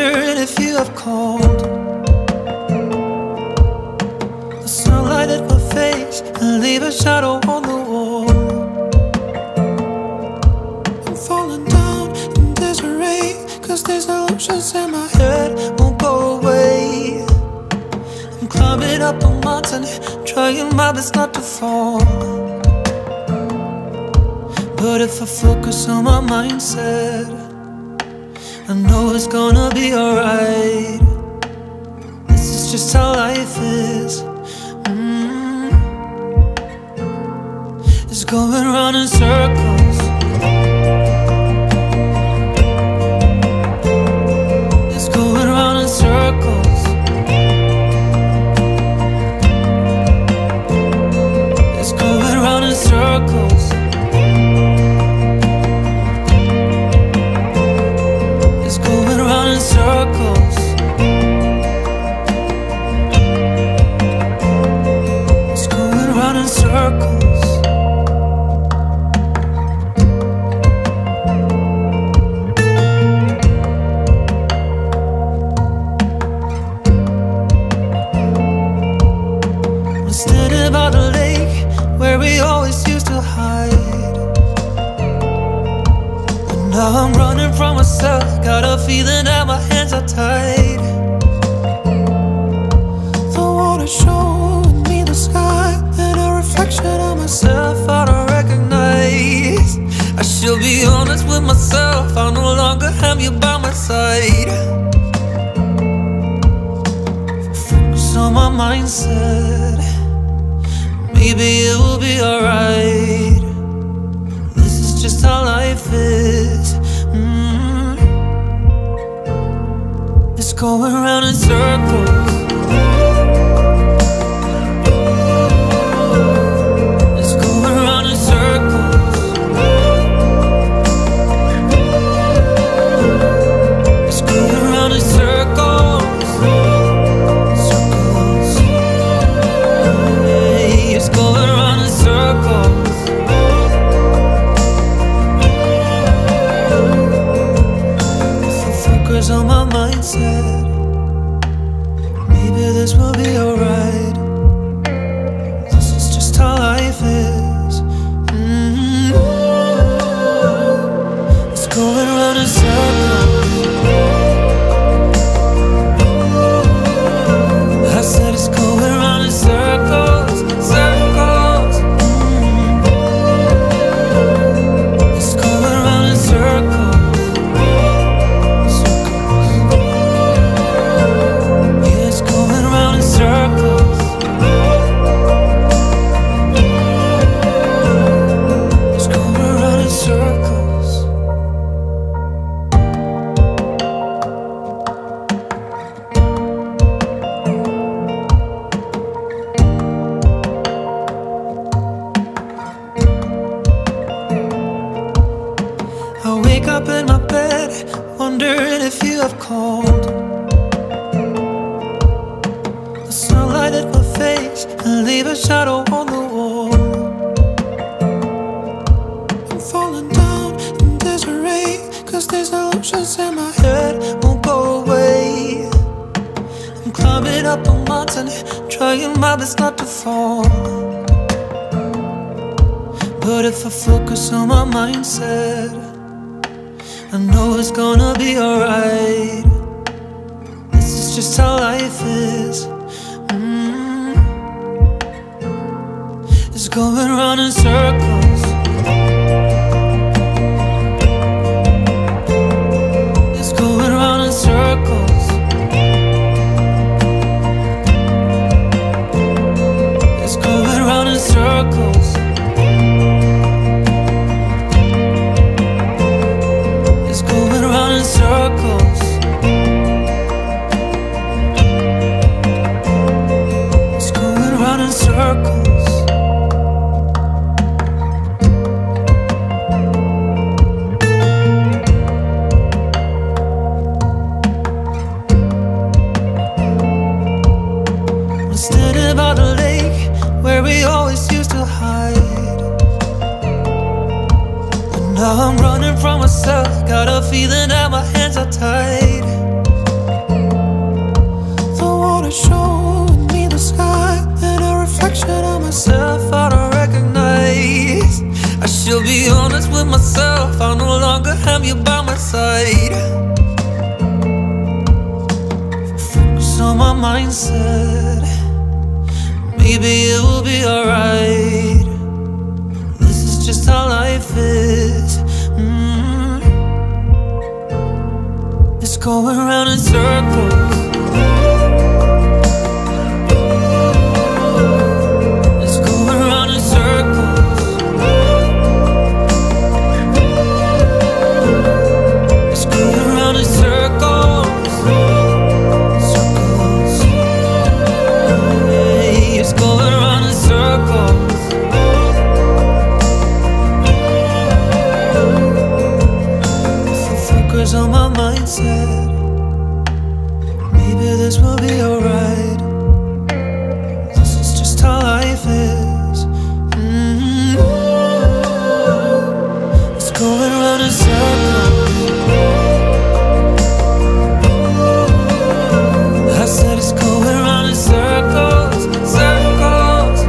wondering if you have called. The sunlight hit my face and leave a shadow on the wall. I'm falling down in disarray, cause these illusions in my head won't go away. I'm climbing up a mountain, trying my best not to fall. But if I focus on my mindset, I know it's gonna be alright. This is just how life is. It's going round in circles. It's going round in circles. It's going round in circles. It's going round in circles. It's going round in circles. I'm standing by the lake where we always used to hide, but now I'm running from myself. Got a feeling that my hands are tied. The water showing me the sky and a reflection of myself I don't recognize. I should be honest with myself, I no longer have you by my side. Focus on my mindset, maybe it will be alright. This is just how life is. It's going round in circles. It's going round in circles. It's going round in circles. Circles. Hey, it's going round in circles. If I focus on my mindset, maybe this will be alright. This is just how life is. It's going round in circles. I said it's going round in circles, circles. It's going round in circles. Circles. It's going around in circles. I wake up in my bed, wondering if you have called. Sunlight hit my face and leave a shadow on the wall. I'm falling down in disarray, cause these illusions in my head won't go away. I'm climbing up a mountain, trying my best not to fall. But if I focus on my mindset, I know it's gonna be alright. This is just how life is. It's going round in circles. It's going round in circles. It's going round in circles. It's going round in circles. It's going round in circles. Standing by the lake where we always used to hide, but now I'm running from myself. Got a feeling that my hands are tied. mindset. Maybe it will be alright. This is just how life is. It's going round in circles. It's going round in circles. It's going round in circles. Circles. Hey, it's going round in circles. If I focus on my mindset, maybe this will be alright. This is just how life is. It's going round in circles. I said it's going round in circles, circles.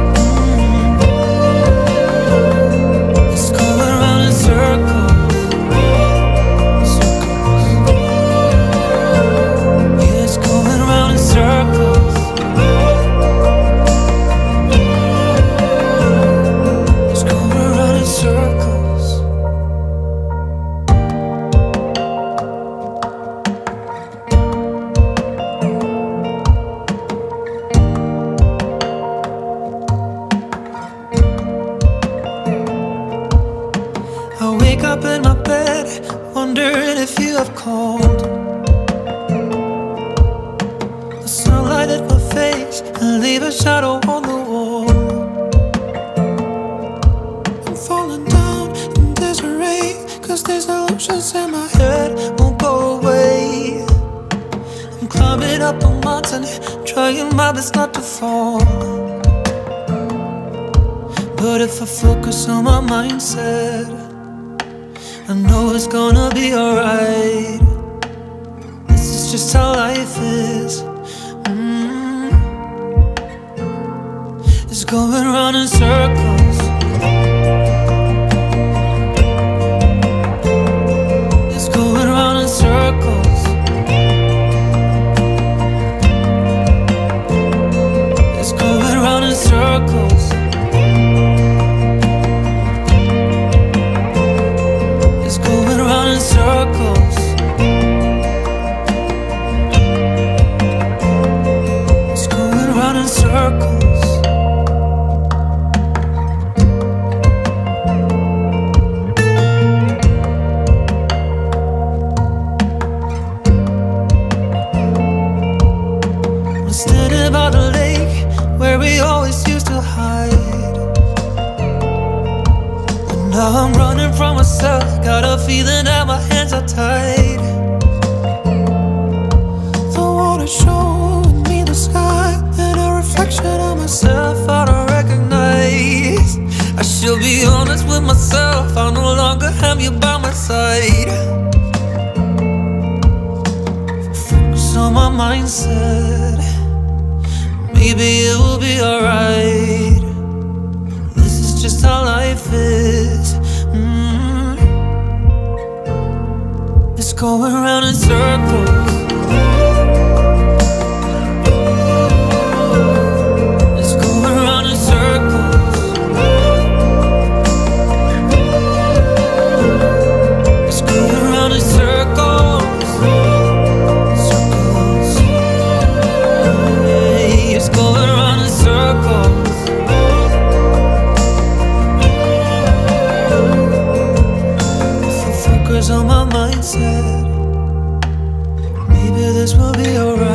It's going round in circles, circles. Yeah, it's going round in circles. It's going round in circles. I wake up in my bed, wondering if you have called. The sunlight hit my face and leave a shadow on the wall. I'm falling down in disarray, 'cause these illusions in my head won't go away. I'm climbing up a mountain, trying my best not to fall. But if I focus on my mindset, I know it's gonna be alright. This is just how life is. It's going round in circles. It's going round in circles. It's going round in circles. It's going round in circles. It's going round in circles. I'm standing by the lake where we always used to hide. But now I'm running from myself, got a feeling that my hands are tied. The water showing me the sky and a reflection of myself I don't recognize. I should be honest with myself, I no longer have you by my side. Focus on my mindset, maybe it will be alright. This is just how life is. It's going round in circles. It's going round in circles. It's going round in circles. Circles. Hey, it's going round in circles. If I focus on my mindset, maybe this will be alright.